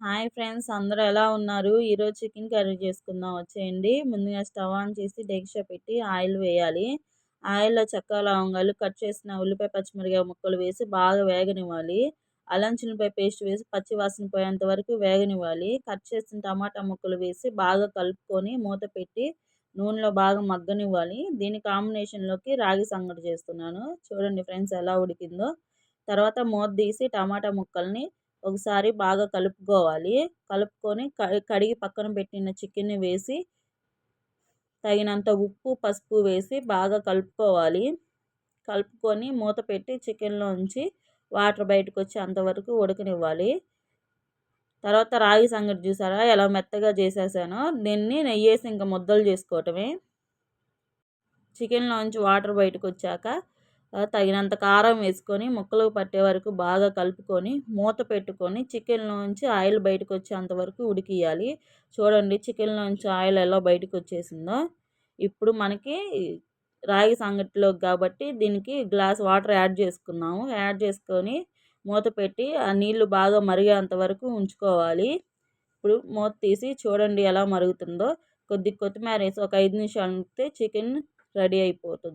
Hi friends, అందరూ ఎలా ఉన్నారు? ఈరోజు చికెన్ కర్రీ చేసుకుందాం వచ్చేయండి. ముందుగా స్టవ్ ఆన్ చేసి డేక్షా పెట్టి ఆయిల్ వేయాలి. ఆయిల్‌లో చెక్క, లవంగాలు, కట్ చేసిన ఉల్లిపాయ, పచ్చిమిరపకాయ ముక్కలు వేసి బాగా వేగనివ్వాలి. అల్లం చిన్నిపాయ పేస్ట్ వేసి పచ్చి వాసన పోయేంత వరకు వేగనివ్వాలి. కట్ చేసిన టమాటా ముక్కలు వేసి బాగా కలుపుకొని మూత పెట్టి నూనెలో బాగా మగ్గనివ్వాలి. దీని కాంబినేషన్‌లోకి రాగి సంగటి చేస్తున్నాను. చూడండి ఫ్రెండ్స్ ఎలా ఉడికిందో. తర్వాత మూత తీసి టమాటా ముక్కల్ని ఒకసారి బాగా కలుపుకోవాలి. కలుపుకొని కడిగి పక్కన పెట్టిన చికెన్‌ని వేసి తగినంత ఉప్పు, పసుపు వేసి బాగా కలుపుకోవాలి. కలుపుకొని మూత పెట్టి చికెన్‌లోంచి వాటర్ బయటకొచ్చేంత వరకు ఉడకనివ్వాలి. తర్వాత రాగి సంగటి చూసారా ఎలా మెత్తగా చేసేసానో, దీన్ని నెయ్యేసి ఇంక ముద్దలు చేసుకోవటమే. చికెన్‌లోంచి వాటర్ బయటకొచ్చాక తగినంత కారం వేసుకొని ముక్కలకు పట్టే వరకు బాగా కలుపుకొని మూత పెట్టుకొని చికెన్‌లోంచి ఆయిల్ బయటకు వచ్చేంత వరకు ఉడికియాలి. చూడండి చికెన్‌లోంచి ఆయిల్ ఎలా బయటకు వచ్చేసిందో. ఇప్పుడు మనకి రాగి సంగటిలోకి కాబట్టి దీనికి గ్లాస్ వాటర్ యాడ్ చేసుకున్నాము. యాడ్ చేసుకొని మూత పెట్టి ఆ నీళ్లు బాగా మరిగేంత వరకు ఉంచుకోవాలి. ఇప్పుడు మూత తీసి చూడండి ఎలా మరుగుతుందో. కొద్దిగా కొత్తిమీర వేసి ఒక 5 నిమిషాలు ఉంచితే చికెన్ రెడీ అయిపోతుంది.